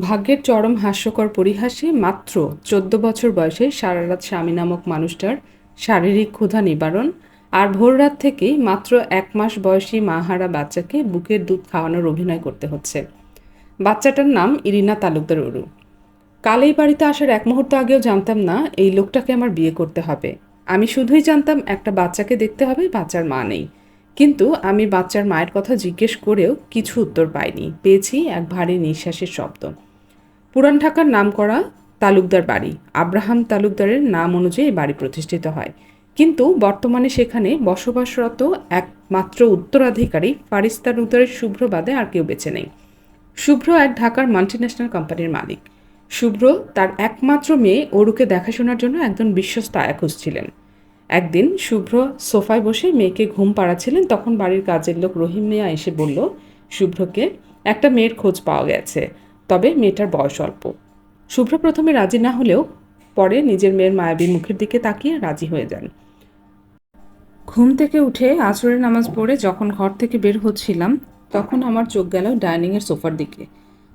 ভাগ্যের চরম হাস্যকর পরিহাসে মাত্র ১৪ বছর বয়সে সারারাত স্বামী নামক মানুষটার শারীরিক ক্ষুধা নিবারণ আর ভোররাত থেকেই মাত্র ১ মাস বয়সী মাহারা বাচ্চাকে বুকের দুধ খাওয়ানোর অভিনয় করতে হচ্ছে। বাচ্চাটার নাম ইরিনা তালুকদার অরু। কাল এই বাড়িতে আসার এক মুহূর্ত আগেও জানতাম না এই লোকটাকে আমার বিয়ে করতে হবে। আমি শুধুই জানতাম একটা বাচ্চাকে দেখতে হবে, বাচ্চার মা নেই। কিন্তু আমি বাচ্চার মায়ের কথা জিজ্ঞেস করেও কিছু উত্তর পাইনি, পেয়েছি এক ভারী নিঃশ্বাসের শব্দ। পুরান ঢাকার নামকরা তালুকদার বাড়ি, আব্রাহাম তালুকদারের নাম অনুযায়ী বাড়ি প্রতিষ্ঠিত হয়, কিন্তু বর্তমানে সেখানে বসবাসরত একমাত্র উত্তরাধিকারী ফারিস তালুকদারের শুভ্র বাদে আর কেউ বেঁচে নেই। শুভ্র এক ঢাকার মাল্টিন্যাশনাল কোম্পানির মালিক। শুভ্র তার একমাত্র মেয়ে অরুকে দেখাশোনার জন্য একজন বিশ্বস্ত আয়া খুঁজছিলেন। একদিন শুভ্র সোফায় বসে মেয়েকে ঘুম পাড়াচ্ছিলেন, তখন বাড়ির কাজের লোক রহিম মিয়া এসে বলল শুভ্রকে একটা মেয়ের খোঁজ পাওয়া গেছে, তবে মেয়েটার বয়স অল্প। শুভ্র প্রথমে রাজি না হলেও পরে নিজের মেয়ের মায়াবী মুখের দিকে তাকিয়ে রাজি হয়ে যান। ঘুম থেকে উঠে আসরের নামাজ পড়ে যখন ঘর থেকে বের হচ্ছিলাম, তখন আমার চোখ গেল ডাইনিংয়ের সোফার দিকে।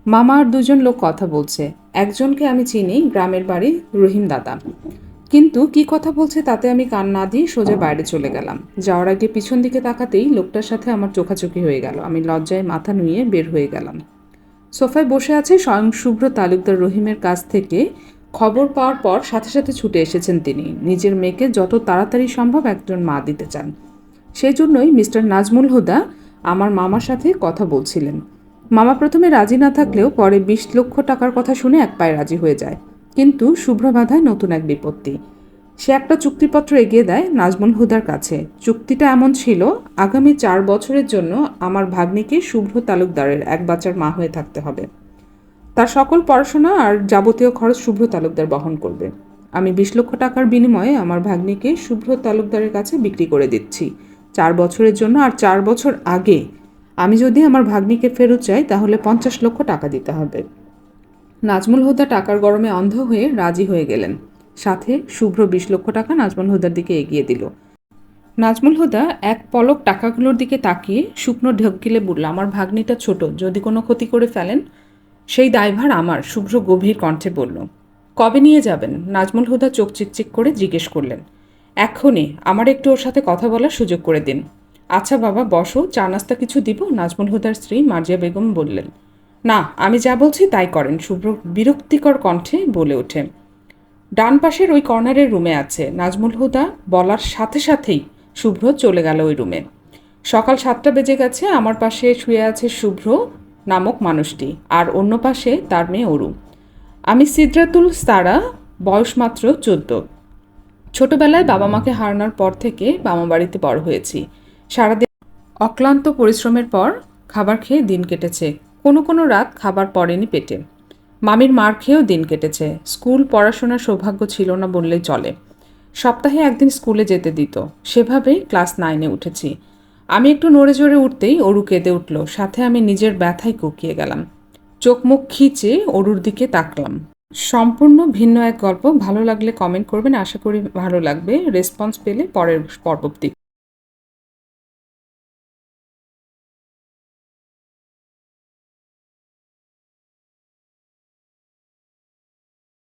মামা আর দুজন লোক কথা বলছে। একজনকে আমি চিনি, গ্রামের বাড়ি রহিম দাদা। কিন্তু কি কথা বলছে তাতে আমি কান না দিয়ে সোজা বাইরে চলে গেলাম। যাওয়ার আগে পিছন দিকে তাকাতেই লোকটার সাথে আমার চোখাচোখি হয়ে গেল। আমি লজ্জায় মাথা নুয়ে বের হয়ে গেলাম। সোফায় বসে আছে স্বয়ং শুভ্র তালুকদার। রহিমের কাছ থেকে খবর পাওয়ার পর সাথে সাথে ছুটে এসেছেন তিনি। নিজের মেয়েকে যত তাড়াতাড়ি সম্ভব একজন মা দিতে চান। সেই জন্যই মিস্টার নাজমুল হুদা আমার মামার সাথে কথা বলছিলেন। মামা প্রথমে রাজি না থাকলেও পরে ২০ লক্ষ টাকার কথা শুনে এক পায়ে রাজি হয়ে যায়। কিন্তু শুভ্র বাধায় নতুন এক বিপত্তি। সে একটা চুক্তিপত্র এগিয়ে দেয় নাজমুল হুদার কাছে। চুক্তিটা এমন ছিল, আগামী ৪ বছরের জন্য আমার ভাগ্নিকে শুভ্র তালুকদারের এক বাচ্চার মা হয়ে থাকতে হবে। তার সকল পড়াশোনা আর যাবতীয় খরচ শুভ্র তালুকদার বহন করবে। আমি ২০ লক্ষ টাকার বিনিময়ে আমার ভাগ্নিকে শুভ্র তালুকদারের কাছে বিক্রি করে দিচ্ছি ৪ বছরের জন্য। আর ৪ বছর আগে আমি যদি আমার ভাগ্নিকে ফেরত চাই তাহলে ৫০ লক্ষ টাকা দিতে হবে। নাজমুল হুদা টাকার গরমে অন্ধ হয়ে রাজি হয়ে গেলেন। সাথে শুভ্র ২০ লক্ষ টাকা নাজমুল হুদার দিকে এগিয়ে দিল। নাজমুল হুদা এক পলক টাকাগুলোর দিকে তাকিয়ে শুকনো ঢোক গিলে বলল, আমার ভাগ্নিটা ছোট, যদি কোনো ক্ষতি করে ফেলেন সেই দায়ভার আমার। শুভ্র গভীর কণ্ঠে বলল, কবে নিয়ে যাবেন? নাজমুল হুদা চোখ চিকচিক করে জিজ্ঞেস করলেন। এক্ষুনি, আমার একটু ওর সাথে কথা বলার সুযোগ করে দিন। আচ্ছা বাবা বসো, চা নাস্তা কিছু দিব? নাজমুল হুদার স্ত্রী মার্জিয়া বেগম বললেন। না, আমি যা বলছি তাই করেন, শুভ্র বিরক্তিকর কণ্ঠে বলে ওঠে। ডান পাশের ওই কর্নারের রুমে আছে। নাজমুল হুদা বলার সাথে সাথেই শুভ্র চলে গেল ওই রুমে। সকাল ৭টা বেজে গেছে। আমার পাশে শুয়ে আছে শুভ্র নামক মানুষটি, আর অন্য পাশে তার মেয়ে অরু। আমি সিদ্রাতুল সারা, বয়স মাত্র ১৪। ছোটবেলায় বাবা মাকে হারানোর পর থেকে মামা বাড়িতে বড় হয়েছি। সারাদিন অক্লান্ত পরিশ্রমের পর খাবার খেয়ে দিন কেটেছে। কোনো কোনো রাত খাবার পড়েনি পেটে। মামির মার খেয়েও দিন কেটেছে। স্কুল পড়াশোনার সৌভাগ্য ছিল না বললেই চলে। সপ্তাহে একদিন স্কুলে যেতে দিত, সেভাবেই ক্লাস 9-এ উঠেছি। আমি একটু নড়ে চড়ে উঠতেই অরু কেঁদে উঠল। সাথে আমি নিজের ব্যথায় কুঁকিয়ে গেলাম। চোখ মুখ খিচে অরুর দিকে তাকলাম। সম্পূর্ণ ভিন্ন এক গল্প। ভালো লাগলে কমেন্ট করবেন, আশা করি ভালো লাগবে। রেসপন্স পেলে পরের পর্ব